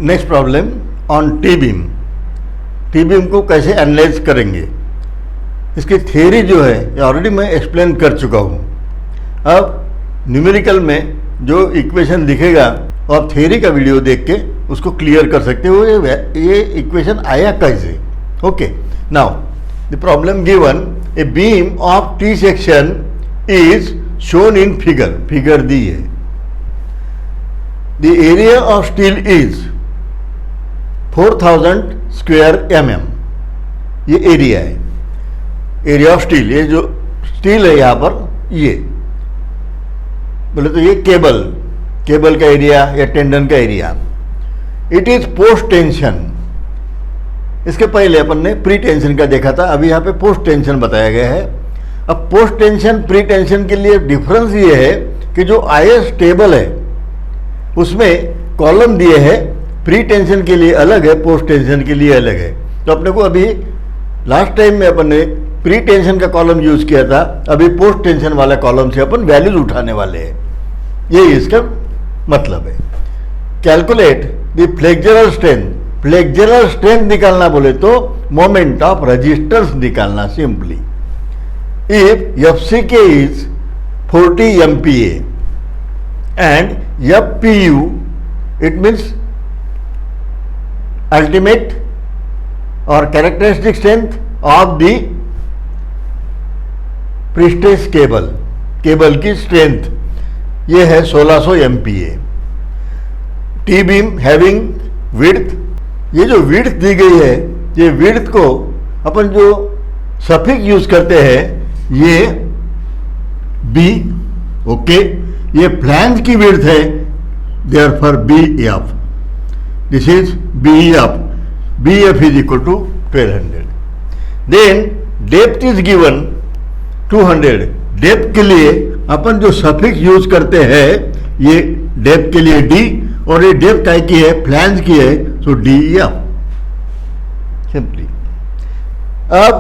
Next problem on T beam. T beam को कैसे analyse करेंगे, इसकी थ्योरी जो है ये ऑलरेडी मैं एक्सप्लेन कर चुका हूँ। अब न्यूमेरिकल में जो इक्वेशन दिखेगा आप थ्योरी का वीडियो देख के उसको क्लियर कर सकते हो ये इक्वेशन आया कैसे। Okay, now the problem given a beam of T section is shown in figure दी है। The area of steel is 4000 square mm, ये एरिया है, एरिया ऑफ स्टील। ये जो स्टील है यहाँ पर, ये बोले तो ये केबल का एरिया या टेंडन का area. It is post tension. इसके पहले अपन ने प्री टेंशन का देखा था, अभी यहाँ पे पोस्ट टेंशन बताया गया है। अब पोस्ट टेंशन प्री टेंशन के लिए डिफरेंस ये है कि जो आईएस टेबल है उसमें कॉलम दिए हैं, प्री टेंशन के लिए अलग है, पोस्ट टेंशन के लिए अलग है। तो अपने को अभी लास्ट टाइम में अपन ने प्री टेंशन का कॉलम यूज किया था, अभी पोस्ट टेंशन वाला कॉलम से अपन वैल्यूज उठाने वाले हैं, ये इसका मतलब है। Calculate the flexural strength. Flexural strength निकालना बोले तो मोमेंट ऑफ रेजिस्टेंस निकालना simply. If FCK is 40 MPa and FPU it means ultimate और characteristic strength of the prestress cable की स्ट्रेंथ ये है 1600 MPa। T beam having width, ये जो विड्थ दी गई है, ये विड्थ को अपन जो सफिक्स यूज करते हैं ये बी, ओके, ये फ्लैंज की विड्थ है, therefore BF, this is BF is equal to 1200। Then depth is given 200। Depth के लिए अपन जो सफिक्स यूज करते हैं ये डेप्थ के लिए D, और ये डेप्थ काय की है, फ्लैंज की है, सो DF सिंपली। अब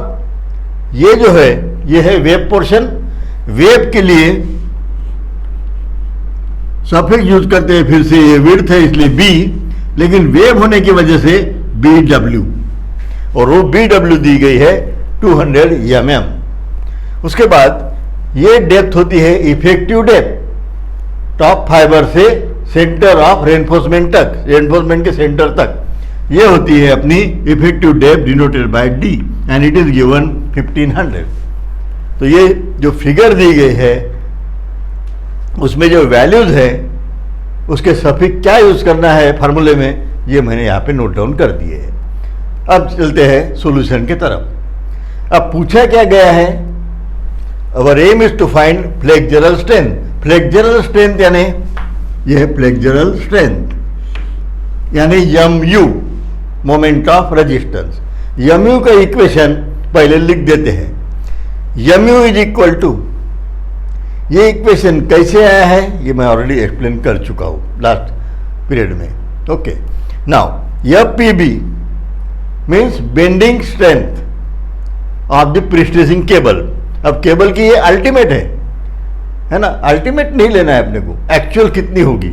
ये जो है ये है वेब पोर्शन। वेब के लिए सफिक्स यूज करते हैं, फिर से ये विड्थ है इसलिए B, लेकिन वेब होने की वजह से BW, और वो BW दी गई है 200 mm। उसके बाद ये डेप्थ होती है इफेक्टिव डेप्थ, टॉप फाइबर से सेंटर ऑफ रेनफोर्समेंट तक, रेनफोर्समेंट के सेंटर तक, ये होती है अपनी effective depth denoted by D and it is given 1500। तो ये जो फिगर दी गई है उसमें जो वैल्यूज है उसके सफिक्स क्या यूज करना है फार्मूले में, ये मैंने यहाँ पे नोट डाउन कर दिए हैं। अब चलते हैं सॉल्यूशन की तरफ। अब पूछा क्या गया है, our aim is to find flexural strength. Flexural strength यानी यह है फ्लेक्सुरल स्ट्रेंथ यानी MU, moment of resistance. MU का इक्वेशन पहले लिख देते हैं। MU इज इक्वल टू, ये इक्वेशन कैसे आया है ये मैं ऑलरेडी एक्सप्लेन कर चुका हूँ लास्ट पीरियड में। Okay, now FPB means bending strength of the prestressing cable. अब केबल की ये अल्टीमेट है ना, अल्टीमेट नहीं लेना है अपने को, एक्चुअल कितनी होगी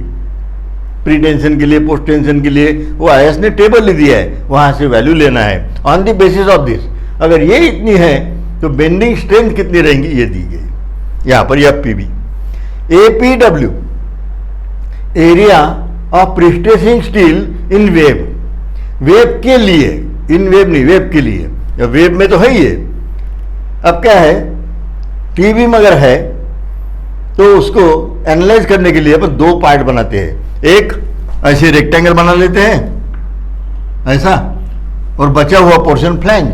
प्री टेंशन के लिए, पोस्ट टेंशन के लिए वो आईएस ने टेबल ही दिया है, वहां से वैल्यू लेना है on the basis of this. अगर ये इतनी है तो बेंडिंग स्ट्रेंथ कितनी रहेंगी ये दी गई यहाँ पर FPB। APW area of prestressing steel in web. Web के लिए, इन वेब नहीं, वेब के लिए, या वेब में तो है ही है। अब क्या है, टी बीम अगर है तो उसको एनालाइज करने के लिए अपन दो पार्ट बनाते हैं। एक ऐसे रेक्टेंगल बना लेते हैं ऐसा, और बचा हुआ पोर्शन फ्लैंज।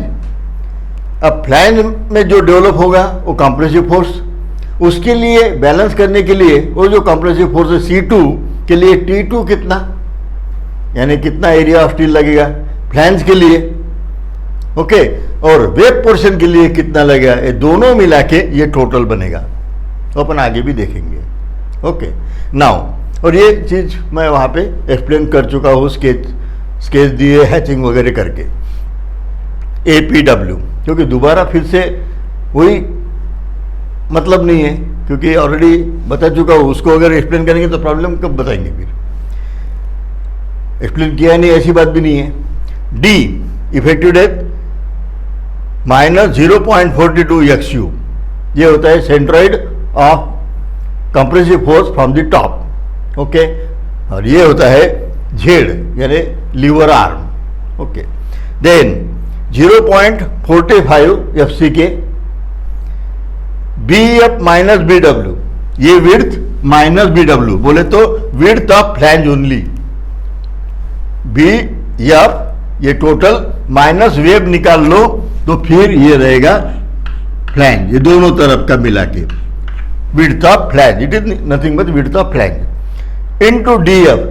अब फ्लैंज में जो डेवलप होगा वो कंप्रेसिव फोर्स, उसके लिए बैलेंस करने के लिए वो जो कंप्रेसिव फोर्स है C2 के लिए T2 कितना, यानी कितना एरिया ऑफ स्टील लगेगा फ्लैंज के लिए, ओके, और वेब पोर्शन के लिए कितना लगेगा, ये दोनों मिला के ये टोटल बनेगा। तो अपन आगे भी देखेंगे। ओके, नाउ, और ये चीज मैं वहां पे एक्सप्लेन कर चुका हूँ, स्केच दिए हैचिंग वगैरह करके। APW, क्योंकि दोबारा फिर से वही मतलब नहीं है, क्योंकि ऑलरेडी बता चुका हूँ, उसको अगर एक्सप्लेन करेंगे तो प्रॉब्लम कब बताएंगे फिर। एक्सप्लेन किया नहीं, ऐसी बात भी नहीं है। डी इफेक्टिव डेप्थ -0.42 XU, ये होता है centroid of compressive force from the top. Okay, और ये होता है जेड यानी lever arm. Okay, then 0.45 FCK, BF minus BW, ये विड्थ माइनस BW, बोले तो width of flange only. BF ये टोटल माइनस वेब निकाल लो तो फिर ये रहेगा फ्लैंज, ये दोनों तरफ का मिला के width of flange, it is nothing but width of flange into DF,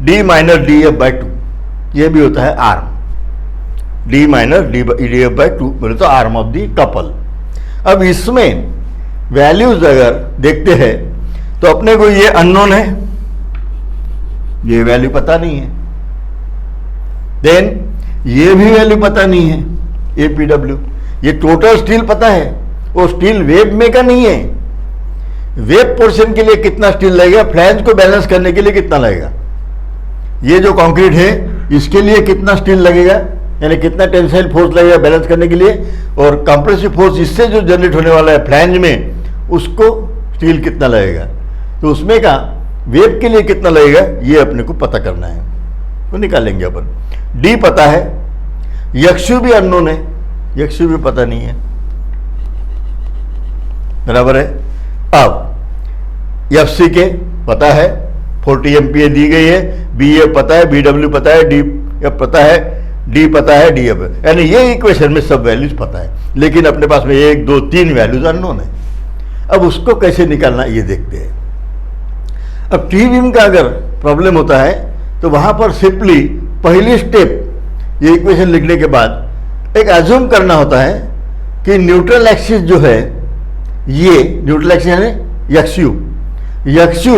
D minus DF by 2, ये भी होता है arm. D minus DF by 2 बोले तो आर्म ऑफ दी कपल। अब इसमें वैल्यूज अगर देखते हैं तो अपने को ये अननोन है, ये वैल्यू पता नहीं है, देन ये भी वैल्यू पता नहीं है APW, ये टोटल स्टील पता है, वो स्टील वेब में का नहीं है। वेब पोर्शन के लिए कितना स्टील लगेगा, फ्लैंज को बैलेंस करने के लिए कितना लगेगा, ये जो कंक्रीट है इसके लिए कितना स्टील लगेगा, यानी कितना टेंसाइल फोर्स लगेगा बैलेंस करने के लिए, और कंप्रेसिव फोर्स इससे जो जनरेट होने वाला है फ्लैंज में, उसको स्टील कितना लगेगा, तो उसमें का वेब के लिए कितना लगेगा ये अपने को पता करना है, तो निकालेंगे अपन। डी पता है, यक्षु भी अननोन है, यक्षु भी पता नहीं है, बराबर है। अब FCK पता है, 40 MPa दी गई है, BF पता है, BW पता है, DF पता है, D पता है, DF, यानी ये इक्वेशन में सब वैल्यूज पता है, लेकिन अपने पास में 1 2 3 वैल्यूज अननोन है। अब उसको कैसे निकालना ये देखते हैं। अब टी बीम का अगर प्रॉब्लम होता है तो वहां पर सिंपली पहली स्टेप ये इक्वेशन लिखने के बाद एक अज्यूम करना होता है कि न्यूट्रल एक्सिस जो है, ये न्यूट्रल एक्सिस यानी यक्षु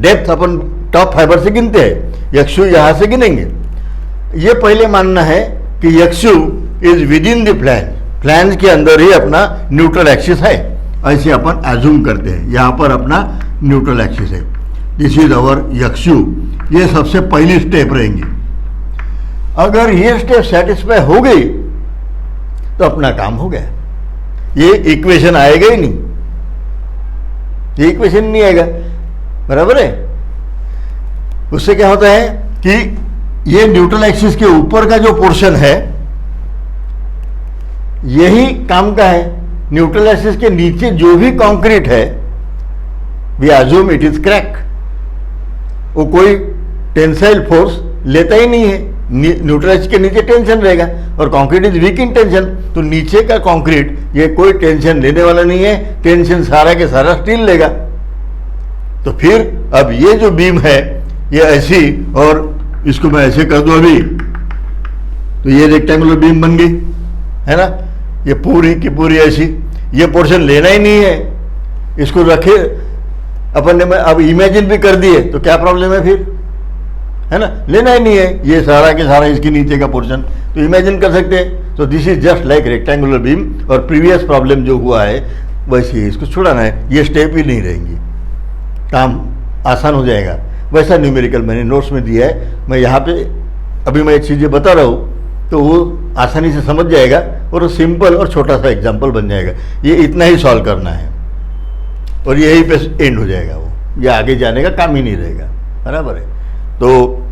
डेप्थ अपन टॉप फाइबर से गिनते हैं, यक्षु यहां से गिनेंगे। ये पहले मानना है कि XU is within the flange, flange के अंदर ही अपना न्यूट्रल एक्सिस है, ऐसे अपन अज्यूम करते हैं। यहां पर अपना न्यूट्रल एक्सिस है, दिस इज अवर यक्षु, ये सबसे पहली स्टेप रहेंगी। अगर ये स्टेप सेटिस्फाई हो गई तो अपना काम हो गया, ये इक्वेशन आएगा ही नहीं, ये इक्वेशन नहीं आएगा, बराबर है। उससे क्या होता है कि ये न्यूट्रल एक्सिस के ऊपर का जो पोर्शन है यही काम का है, न्यूट्रल एक्सिस के नीचे जो भी कंक्रीट है we assume it is crack, वो कोई टेंसाइल फोर्स लेता ही नहीं है, न्यूट्रल एक्सिस के नीचे टेंशन रहेगा और concrete is weak in tension, तो नीचे का कंक्रीट ये कोई टेंशन लेने वाला नहीं है, टेंशन सारा के सारा स्टील लेगा। तो फिर अब ये जो बीम है ये ऐसी, और इसको मैं ऐसे कर दूं अभी तो ये रेक्टेंगुलर बीम बन गई है ना, ये पूरी की पूरी ऐसी, ये पोर्शन लेना ही नहीं है, इसको रखे अपन ने, मैं अब इमेजिन भी कर दिए तो क्या प्रॉब्लम है फिर, है ना, लेना ही नहीं है ये सारा के सारा इसके नीचे का पोर्शन, तो इमेजिन कर सकते हैं। तो this is just like rectangular beam, और प्रीवियस प्रॉब्लम जो हुआ है वैसे ही इसको छुड़ाना है, ये स्टेप ही नहीं रहेंगी, काम आसान हो जाएगा। वैसा न्यूमेरिकल मैंने नोट्स में दिया है, मैं यहाँ पे अभी मैं चीज़ें बता रहा हूँ तो वो आसानी से समझ जाएगा और सिंपल और छोटा सा एग्जाम्पल बन जाएगा। ये इतना ही सॉल्व करना है और यही पे एंड हो जाएगा, वो ये आगे जाने का काम ही नहीं रहेगा, बराबर है। तो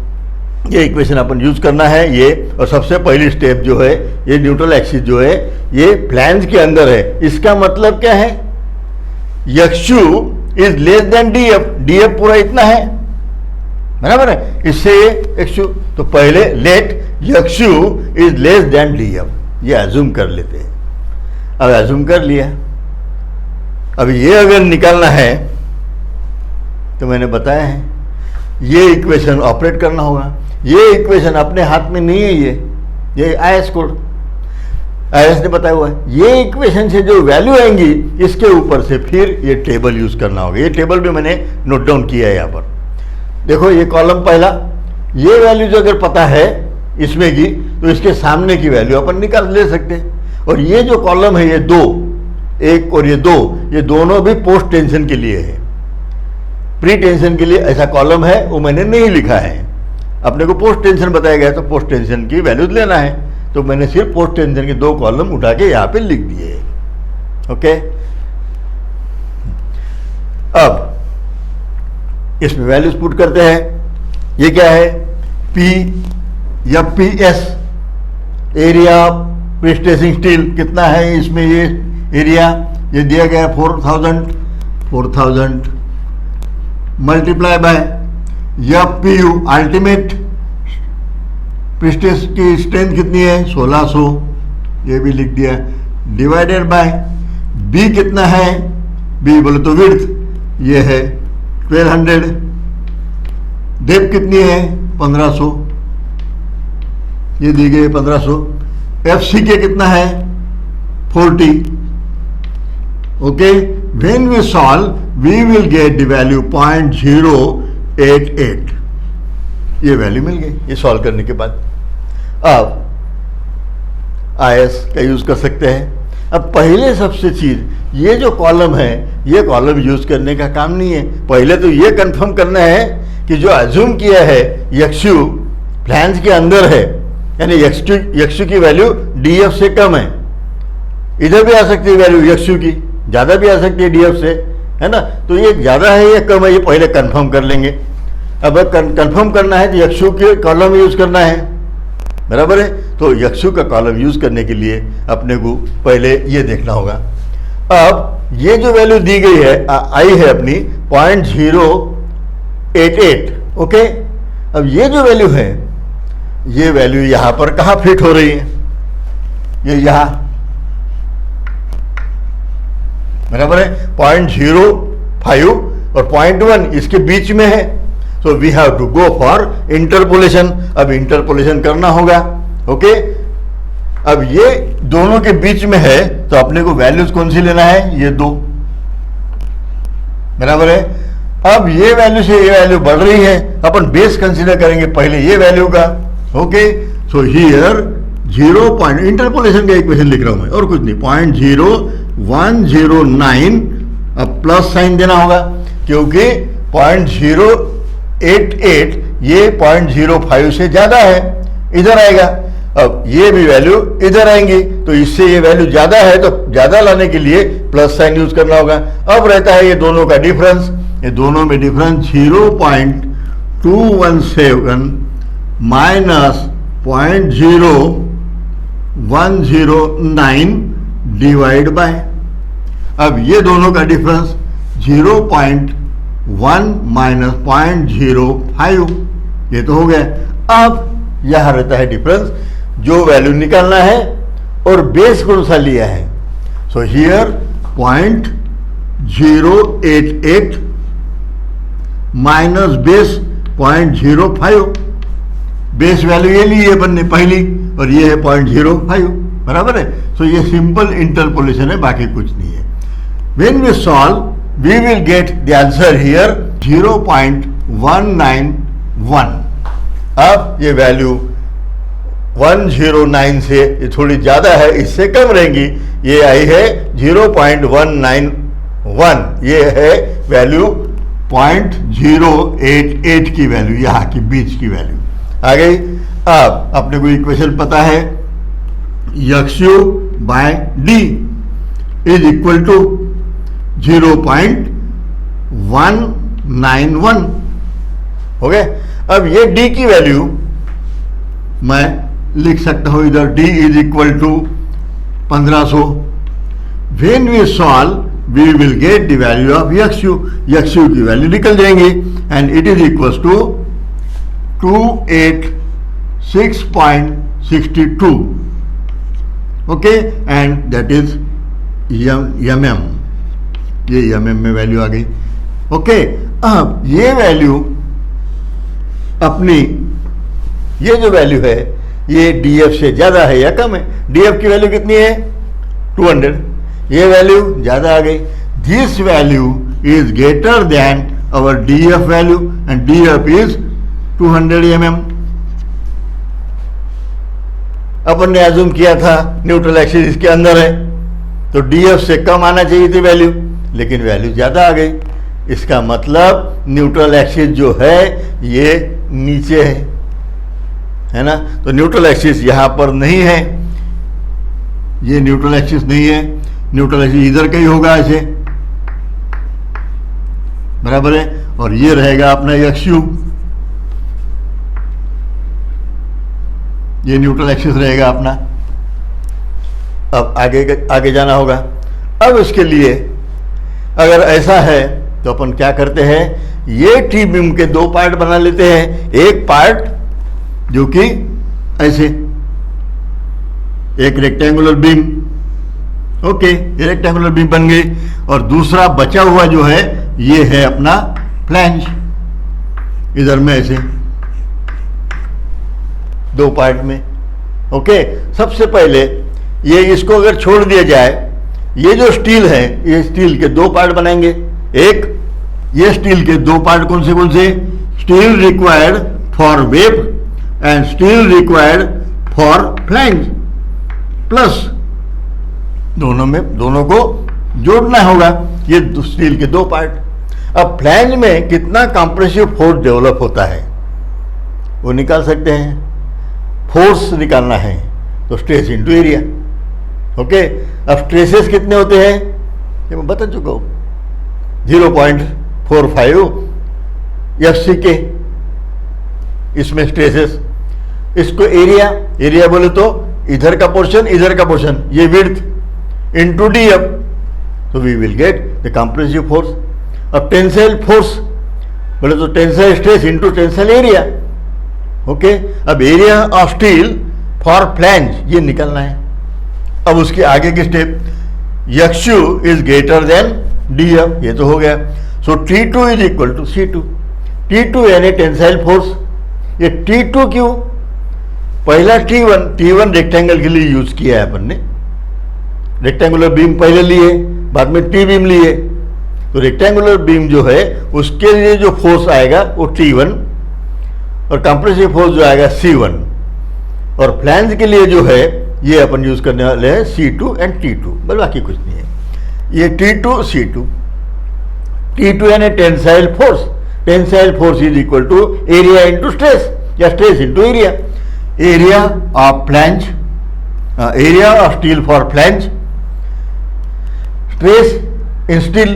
ये इक्वेशन अपन यूज करना है ये, और सबसे पहली स्टेप जो है ये न्यूट्रल एक्सिस जो है ये फ्लैंज के अंदर है, इसका मतलब क्या है, XU is less than DF, DF पूरा इतना है, बराबर है, इससे ये यक्षु, तो पहले let XU is less than DF, ये अज्यूम कर लेते हैं। अब अज्यूम कर लिया, अब ये अगर निकालना है तो मैंने बताया है ये इक्वेशन ऑपरेट करना होगा, ये इक्वेशन अपने हाथ में नहीं है, ये IS कोड IS ने बताया हुआ है, ये इक्वेशन से जो वैल्यू आएंगी इसके ऊपर से फिर ये टेबल यूज करना होगा। ये टेबल भी मैंने नोट डाउन किया है यहाँ पर, देखो ये कॉलम पहला, ये वैल्यू जो अगर पता है इसमें की तो इसके सामने की वैल्यू अपन निकाल ले सकते हैं। और ये जो कॉलम है ये दो, एक और ये दो, ये दोनों भी पोस्ट टेंशन के लिए है, प्री टेंशन के लिए ऐसा कॉलम है वो मैंने नहीं लिखा है। अपने को पोस्ट टेंशन बताया गया तो पोस्ट टेंशन की वैल्यूज लेना है, तो मैंने सिर्फ पोस्ट टेंशन के 2 कॉलम उठा के यहाँ पे लिख दिए। ओके, अब इसमें वैल्यूज पुट करते हैं। ये क्या है? पी या P S, area prestressing steel कितना है इसमें? ये एरिया ये दिया गया 4000 मल्टीप्लाई बाय या पी यू अल्टीमेट प्रीस्ट्रेस की स्ट्रेंथ कितनी है? 1600, ये भी लिख दिया, डिवाइडेड बाय बी कितना है? बी बोले तो विड्थ ये है 1200, डेप्थ कितनी है? 1500, ये दी गई 1500। एफ सी के कितना है? 40। Okay, when we solve we will get the value 0.088। ये वैल्यू मिल गई ये सॉल्व करने के बाद। अब आईएस का यूज कर सकते हैं। अब पहले सबसे चीज, ये जो कॉलम है ये कॉलम यूज करने का काम नहीं है। पहले तो ये कंफर्म करना है कि जो अज्यूम किया है यक्षु फ्लैंज के अंदर है, यानी यक्षु की वैल्यू डीएफ से कम है। इधर भी आ सकती है वैल्यू यक्षु की, ज्यादा भी आ सकती है डीएफ से, है ना। तो ये ज्यादा है या कम है ये पहले कंफर्म कर लेंगे। अब कंफर्म करना है तो यक्षु के कॉलम यूज करना है, बराबर है। तो यक्षु का कॉलम यूज करने के लिए अपने को पहले ये देखना होगा। अब ये जो वैल्यू दी गई है आई है अपनी 0.088। ओके, अब ये जो वैल्यू है ये वैल्यू यहां पर कहां फिट हो रही है? ये यहां, बराबर है। 0.05 और 0.1 इसके बीच में है, so we have to go for interpolation. अब इंटरपोलेशन करना होगा। ओके, अब ये दोनों के बीच में है तो अपने को वैल्यूज कौन सी लेना है? ये 2, बराबर है। अब ये वैल्यू से ये वैल्यू बढ़ रही है, अपन बेस कंसीडर करेंगे पहले ये वैल्यू का। Okay, so here 0. इंटरपोलेशन का इक्वेशन लिख रहा हूं मैं और कुछ नहीं, 0.0109। अब प्लस साइन देना होगा क्योंकि 0.088 ये 0.05 से ज्यादा है, इधर आएगा। अब ये भी वैल्यू इधर आएंगी, तो इससे ये वैल्यू ज्यादा है तो ज्यादा लाने के लिए प्लस साइन यूज करना होगा। अब रहता है ये दोनों का डिफरेंस, ये दोनों में डिफरेंस 0.217 माइनस 0.0109 डिवाइड बाय, अब ये दोनों का डिफरेंस 0.1 माइनस 0.05, ये तो हो गया। अब यहां रहता है डिफरेंस, जो वैल्यू निकालना है और बेस कौन सा लिया है। So here 0.088 minus base 0.05, base value ये ली है अपन ने पहली और ये है 0.05, बराबर है। सो ये सिंपल इंटरपोलेशन है, बाकी कुछ नहीं है। When we solve we will get the answer here 0.191। अब ये वैल्यू 109 से ये थोड़ी ज्यादा है, इससे कम रहेंगी। ये आई है 0.191, ये है वैल्यू 0.088 की वैल्यू, यहां की बीच की वैल्यू आ गई। अब अपने को इक्वेशन पता है, XU by D is equal to 0.191 हो गए। अब ये डी की वैल्यू मैं लिख सकता हूं इधर, D is equal to 1500। When we solve we will get the value of XU, XU की वैल्यू निकल जाएंगी and it is equal to 286.62। Okay, and that is mm, ये mm में वैल्यू आ गई। ओके, अब ये वैल्यू अपनी, ये जो वैल्यू है ये डीएफ से ज्यादा है या कम है? डीएफ की वैल्यू कितनी है? 200, ये वैल्यू ज्यादा आ गई। This value is greater than our DF value and DF is 200 mm। अपन ने अज्यूम किया था न्यूट्रल एक्सिस इसके अंदर है तो डीएफ से कम आना चाहिए थी वैल्यू, लेकिन वैल्यू ज्यादा आ गई। इसका मतलब न्यूट्रल एक्सिस जो है ये नीचे है ना। तो न्यूट्रल एक्सिस यहां पर नहीं है, ये न्यूट्रल एक्सिस नहीं है, न्यूट्रल एक्सिस इधर का ही होगा ऐसे, बराबर है। और ये रहेगा अपना एक्स-यू, ये न्यूट्रल एक्सिस रहेगा अपना। अब आगे जाना होगा। अब इसके लिए अगर ऐसा है तो अपन क्या करते हैं, ये टी बीम के दो पार्ट बना लेते हैं। एक पार्ट जो कि ऐसे एक रेक्टेंगुलर बीम, ओके, ये रेक्टेंगुलर बीम बन गई। और दूसरा बचा हुआ जो है ये है अपना फ्लैंज, इधर में ऐसे दो पार्ट में, ओके। सबसे पहले ये इसको अगर छोड़ दिया जाए, ये जो स्टील है ये स्टील के दो पार्ट बनाएंगे। एक ये स्टील के दो पार्ट कौन से, steel required for web and steel required for flange, plus दोनों को जोड़ना होगा, ये स्टील के दो पार्ट। अब फ्लैंज में कितना कंप्रेसिव फोर्स डेवलप होता है वो निकाल सकते हैं। फोर्स निकालना है तो स्ट्रेस इनटू एरिया, ओके। अब स्ट्रेसेस कितने होते हैं ये मैं बता चुका हूं, 0.45 FC के इसमें स्ट्रेसेस। इसको एरिया बोले तो इधर का पोर्शन ये विड्थ इनटू DF, तो we will get the compressive force. अब टेंसाइल फोर्स बोले तो tensile stress into tensile area, okay. अब area of steel for flange ये निकलना है। अब उसके आगे की step, XU is greater than DF, ये तो हो गया। सो T2 is equal to C2। T2 यानी टेंसाइल फोर्स। ये T2 क्यों, पहला T1 रेक्टेंगल के लिए यूज किया है अपन ने, रेक्टेंगुलर बीम पहले लिए, बाद में टी बीम लिए। तो रेक्टेंगुलर बीम जो है उसके लिए जो फोर्स आएगा वो T1 और कंप्रेसिव फोर्स जो आएगा C1, और फ्लैंज के लिए जो है ये अपन यूज करने वाले हैं C2 एंड T2, बस बाकी कुछ नहीं है। ये T2 C2, T2 यानी tensile force is equal to area into stress या stress into area. Area of steel for flange, stress in steel,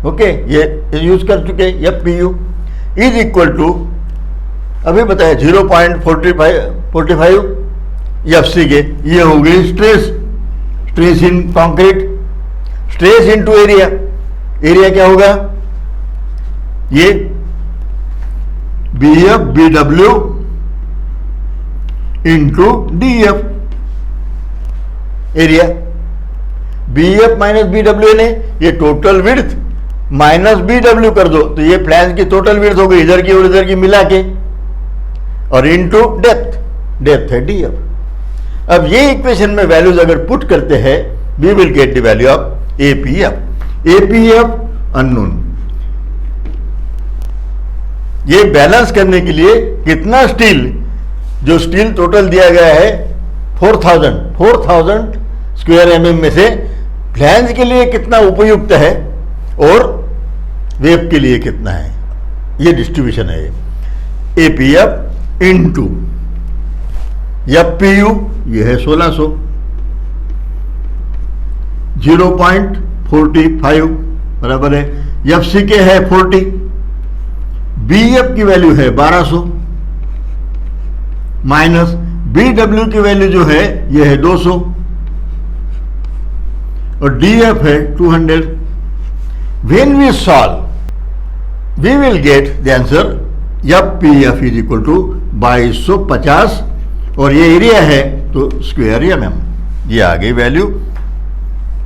okay, ये यूज कर चुके हैं। FPU इज इक्वल टू अभी बताया 0.45 FC के, ये हो गई stress in concrete, stress into area क्या होगा, ये BW into DF, area. BF minus BW ने ये टोटल विड्थ माइनस BW कर दो तो ये फ्लैंज की टोटल विड्थ हो गई, इधर की और इधर की मिला के, और इनटू डेप्थ है DF। अब ये इक्वेशन में वैल्यूज अगर पुट करते हैं we will get the value of APF unknown. ये बैलेंस करने के लिए कितना स्टील, जो स्टील टोटल दिया गया है 4000 स्क्वायर mm में से फ्लैंज के लिए कितना उपयुक्त है और वेब के लिए कितना है, ये डिस्ट्रीब्यूशन है। APF इंटू FPU ये है 1600, 0.45 बराबर है। FCK है 40, BF की वैल्यू है 1200 माइनस BW की वैल्यू जो है ये है 200 और DF है 200। When we solve we will get the answer FPF is equal to 2250 और ये एरिया है तो स्क्वायर mm, ये आ गई value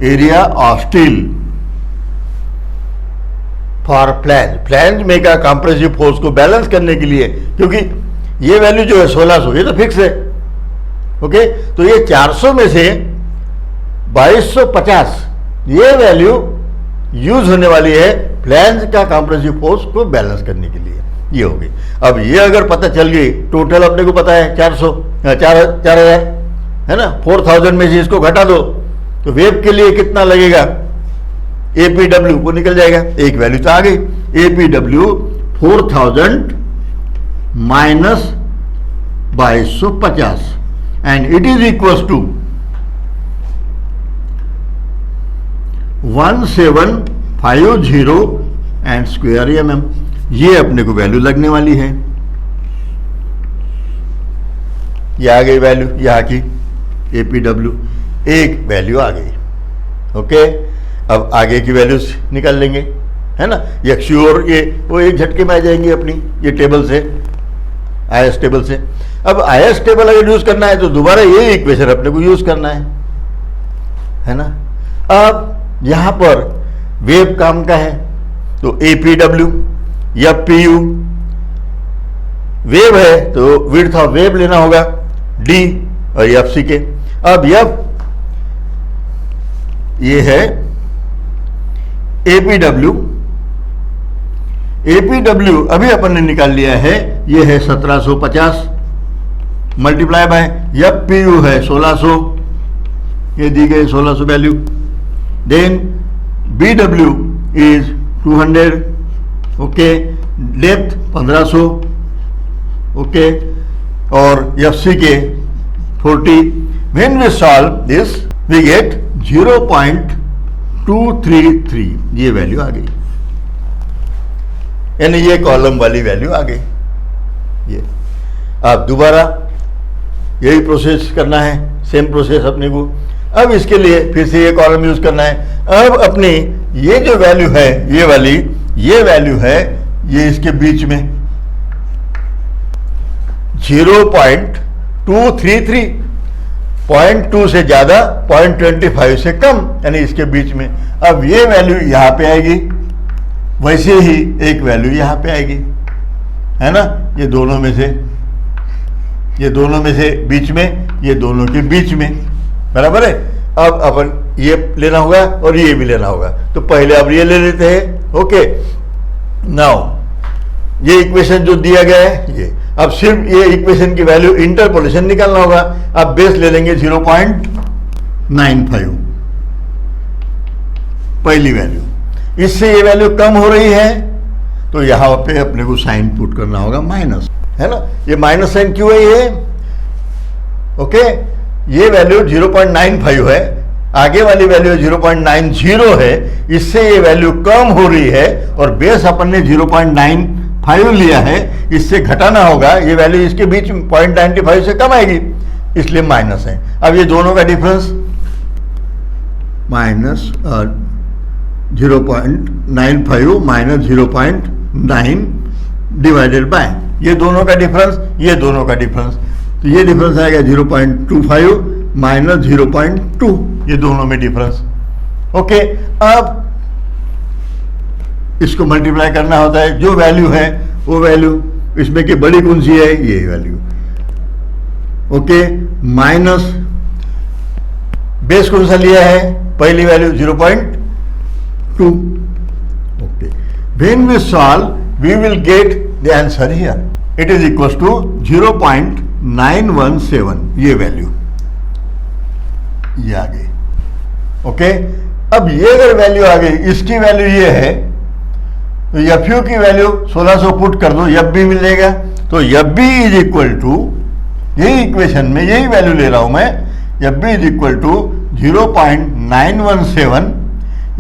area of steel for flange में का कंप्रेसिव फोर्स को बैलेंस करने के लिए, क्योंकि ये वैल्यू जो है 1600 ये तो फिक्स है, ओके। तो ये 400 में से 2250 ये वैल्यू यूज होने वाली है फ्लैंज का कंप्रेसिव फोर्स को बैलेंस करने के लिए, ये हो गई। अब ये अगर पता चल गई, टोटल अपने को पता है 4000 है ना, 4000 में से इसको घटा दो तो वेब के लिए कितना लगेगा, APW वो निकल जाएगा, एक वैल्यू तो आ गई। APW 4000 minus 2250 and it is equal to 1750 and square mm। ये अपने को वैल्यू लगने वाली है। ये आ गई वैल्यू यहाँ की APW, एक वैल्यू आ गई। ओके, अब आगे की वैल्यूज निकाल लेंगे, है ना। XU और ये वो एक झटके में आ जाएंगी अपनी ये टेबल से, IS टेबल से। अब IS टेबल अगर यूज करना है तो दोबारा ये इक्वेशन अपने को यूज करना है ना। अब यहां पर वेव काम का है तो APW या PU, वेव है तो विड्थ ऑफ वेव लेना होगा D और FC के। अब ये है APW अभी अपन ने निकाल लिया है, ये है 1750 मल्टीप्लाई बाय PU है 1600, ये दी गई 1600 value. Then BW is 200, okay, depth 1500, okay, और FC के 40। When we solve this we get 0.233, ये वैल्यू आ गई, यानी ये कॉलम वाली वैल्यू आ गई। ये आप दोबारा यही प्रोसेस करना है, सेम प्रोसेस अपने को। अब इसके लिए फिर से ये कॉलम यूज करना है। अब अपनी ये जो वैल्यू है, ये वाली ये वैल्यू है, ये इसके बीच में 0.233, 0.2 से ज्यादा, 0.25 से कम, यानी इसके बीच में। अब ये वैल्यू यहां पे आएगी, वैसे ही एक वैल्यू यहां पे आएगी, है ना। ये दोनों में से बीच में, ये दोनों के बीच में, बराबर है। अब अपन ये लेना होगा और ये भी लेना होगा, तो पहले अब ये ले लेते हैं। ओके, नाउ ये इक्वेशन जो दिया गया है ये, अब सिर्फ ये इक्वेशन की वैल्यू इंटरपोलेशन निकालना होगा। अब बेस ले लेंगे 0.95 पहली वैल्यू। इससे ये वैल्यू कम हो रही है तो यहां पे अपने को साइन पुट करना होगा माइनस, है ना। ये माइनस साइन क्यों है ये? ओके, ये वैल्यू 0.95 है, आगे वाली वैल्यू 0.90 है, इससे ये वैल्यू कम हो रही है और बेस अपन ने 0.95 लिया है, इससे घटाना होगा। ये वैल्यू इसके बीच 0.95 से कम आएगी, इसलिए माइनस है। अब ये दोनों का difference minus 0.95 minus 0.9 divided by ये दोनों का डिफरेंस, ये दोनों का डिफरेंस, तो ये डिफरेंस आएगा 0.25 माइनस 0.2, ये दोनों में डिफरेंस। ओके, अब इसको मल्टीप्लाई करना होता है, जो वैल्यू है वो वैल्यू, इसमें की बड़ी कौन सी है? ये वैल्यू। ओके, माइनस बेस कौन सा लिया है? पहली value 0.2। Okay, when we solve we will get the answer here, it is equal to 0.917, ये वैल्यू ये आ गई। ओके, अब ये अगर वैल्यू आ गई, इसकी वैल्यू ये है, तो FU की वैल्यू 1600 पुट कर दो, FB मिलेगा। तो FB इज इक्वल टू, यही इक्वेशन में यही वैल्यू ले रहा हूं मैं, FB इज इक्वल टू 0.917,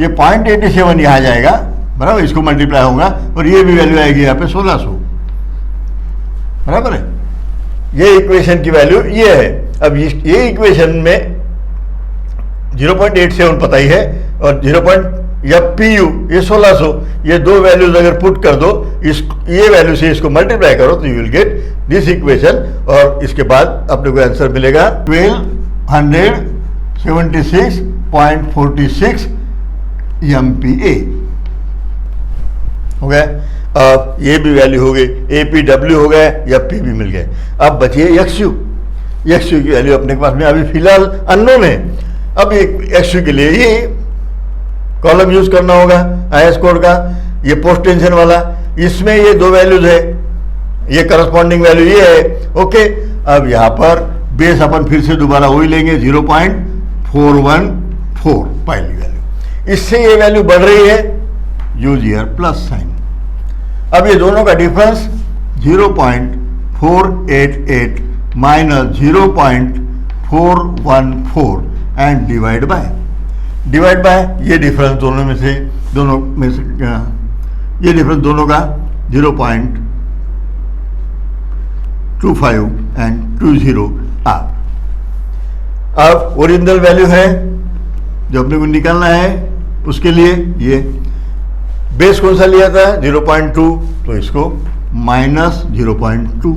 ये 0.87 यहां जाएगा, बराबर, इसको मल्टीप्लाई होगा और ये भी वैल्यू आएगी यहाँ पे 1600, बराबर है। ये इक्वेशन की वैल्यू ये है। अब ये इक्वेशन में 0.87 पता ही है और PU ये 1600, ये दो वैल्यूज अगर पुट कर दो, ये वैल्यू से इसको मल्टीप्लाई करो तो you will get this equation, और इसके बाद अपने को आंसर मिलेगा 1276.46 MPa हो गया। अब ये भी वैल्यू हो गई, APW हो गया, FP भी मिल गए। अब बचिए XU की वैल्यू अपने पास में अभी फिलहाल अननोन है। अब XU के लिए ये कॉलम यूज करना होगा IS कोड का, ये पोस्ट टेंशन वाला, इसमें ये दो वैल्यूज है, ये करस्पॉन्डिंग वैल्यू ये है। ओके, अब यहां पर बेस अपन फिर से दोबारा वही लेंगे 0.414 पहली वैल्यू, इससे ये वैल्यू बढ़ रही है, यूज हियर प्लस साइन। अब ये दोनों का difference 0.488 minus 0.414 and divide by ये डिफरेंस दोनों में से ये डिफरेंस दोनों का 0.25 एंड 20 आर। अब ओरिजिनल वैल्यू है जो अपने को निकालना है, उसके लिए ये बेस कौन सा लिया था 0.2, तो इसको minus 0.2।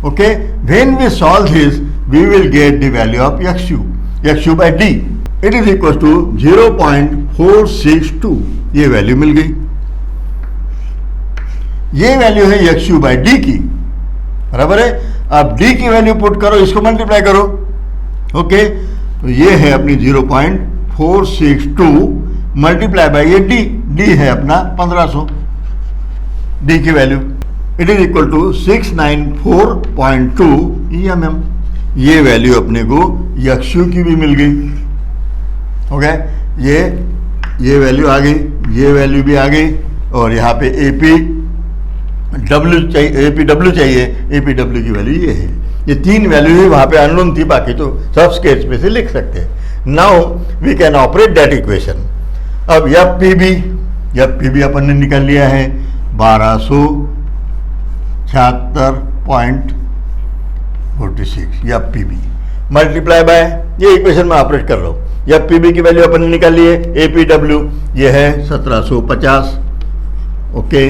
Okay, when we solve this we will get the value of xu by d, it is equal to 0.462। ये वैल्यू मिल गई। ये वैल्यू है xu बाय d की, बराबर है। अब d की वैल्यू पुट करो, इसको मल्टीप्लाई करो। ओके, तो ये है अपनी 0.462 मल्टीप्लाई बाय ये d है अपना 1500, d की value it is equal to 694.2 mm। ये वैल्यू अपने को xu की भी मिल गई। ओके, ये वैल्यू आ गई, ये वैल्यू भी आ गई, और यहाँ पे APW चाहिए, APW की वैल्यू ये है। ये तीन वैल्यू ही वहाँ पे अननोन थी, बाकी तो सब स्केच में से लिख सकते हैं। Now we can operate that equation. अब FPB अपन ने निकाल लिया है 1276.46 FPB मल्टीप्लाई बाय ये इक्वेशन में ऑपरेट कर रहा हूँ। FPB की वैल्यू अपन ने निकाल ली है, APW ये है 1750। ओके,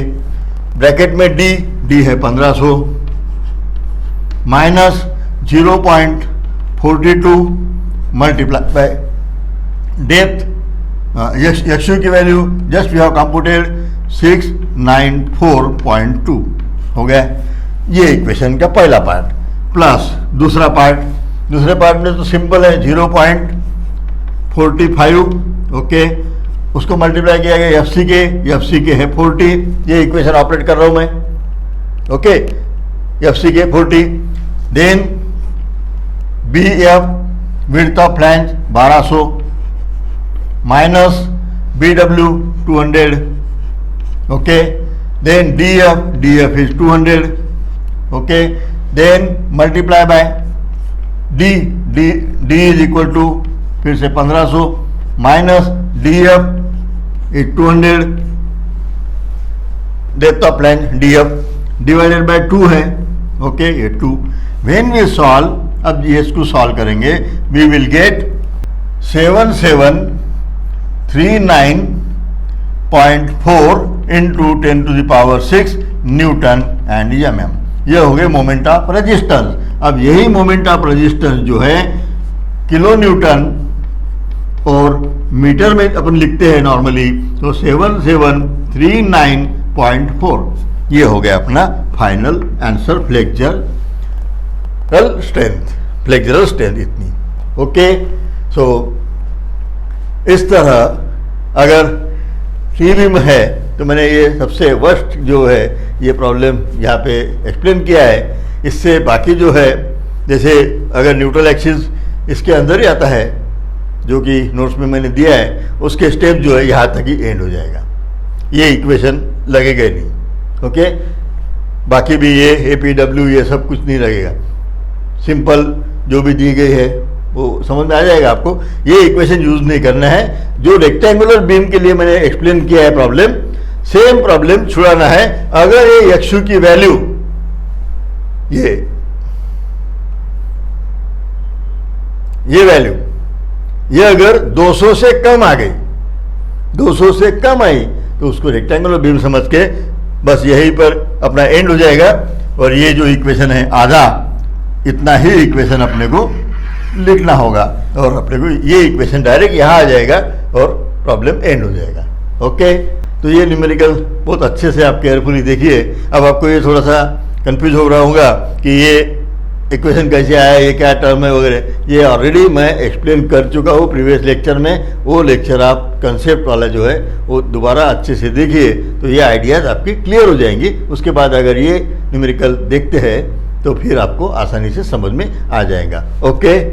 ब्रैकेट में D है 1500 minus 0.42 multiply by depth xu की value just we have computed 694.2 हो गया। ये इक्वेशन का पहला पार्ट। प्लस दूसरे पार्ट में तो सिंपल है 0.45। ओके, उसको मल्टीप्लाई किया गया FC के है 40। ये इक्वेशन ऑपरेट कर रहा हूं मैं। ओके, FC के 40, then BF width of flange 1200 minus BW 200। Okay, then DF is 200। Okay, then multiply by D is equal to फिर से 1500 minus DF is 200 depth of flange DF divided by 2 है। Okay, ये 2। When we solve, अब ये इसको solve करेंगे, we will get 7739.4 into 10⁶ newton and mm। ये हो गए मोमेंट ऑफ रेजिस्टेंस। अब यही मोमेंट ऑफ रेजिस्टेंस जो है किलो न्यूटन और मीटर में अपन लिखते हैं नॉर्मली, तो 7739.4 ये हो गया अपना फाइनल आंसर। फ्लेक्चरल स्ट्रेंथ इतनी। ओके, सो इस तरह अगर टीवी में है तो मैंने ये सबसे वर्स्ट जो है ये प्रॉब्लम यहाँ पे एक्सप्लेन किया है। इससे बाकी जो है, जैसे अगर न्यूट्रल एक्सिस इसके अंदर ही आता है जो कि नोट्स में मैंने दिया है, उसके स्टेप जो है यहाँ तक ही एंड हो जाएगा, ये इक्वेशन लगेगा नहीं। ओके, बाकी भी ये APW ये सब कुछ नहीं लगेगा, सिंपल जो भी दी गई है वो समझ में आ जाएगा आपको। ये इक्वेशन यूज नहीं करना है। जो रेक्टेंगुलर बीम के लिए मैंने एक्सप्लेन किया है प्रॉब्लम, सेम प्रॉब्लम छुड़ाना है। अगर ये xu की वैल्यू ये वैल्यू ये अगर 200 से कम आ गई, 200 से कम आई, तो उसको रेक्टेंगुलर बीम समझ के बस यहीं पर अपना एंड हो जाएगा। और ये जो इक्वेशन है आधा, इतना ही इक्वेशन अपने को लिखना होगा और अपने को ये इक्वेशन डायरेक्ट यहाँ आ जाएगा और प्रॉब्लम एंड हो जाएगा। ओके, तो ये न्यूमेरिकल बहुत अच्छे से आप केयरफुली देखिए। अब आपको ये थोड़ा सा कंफ्यूज हो रहा होगा कि ये इक्वेशन कैसे आया, ये क्या टर्म है वगैरह, ये ऑलरेडी मैं एक्सप्लेन कर चुका हूँ प्रीवियस लेक्चर में। वो लेक्चर आप कंसेप्ट वाला जो है वो दोबारा अच्छे से देखिए, तो ये आइडियाज़ आपकी क्लियर हो जाएंगी। उसके बाद अगर ये न्यूमेरिकल देखते हैं तो फिर आपको आसानी से समझ में आ जाएगा। ओके।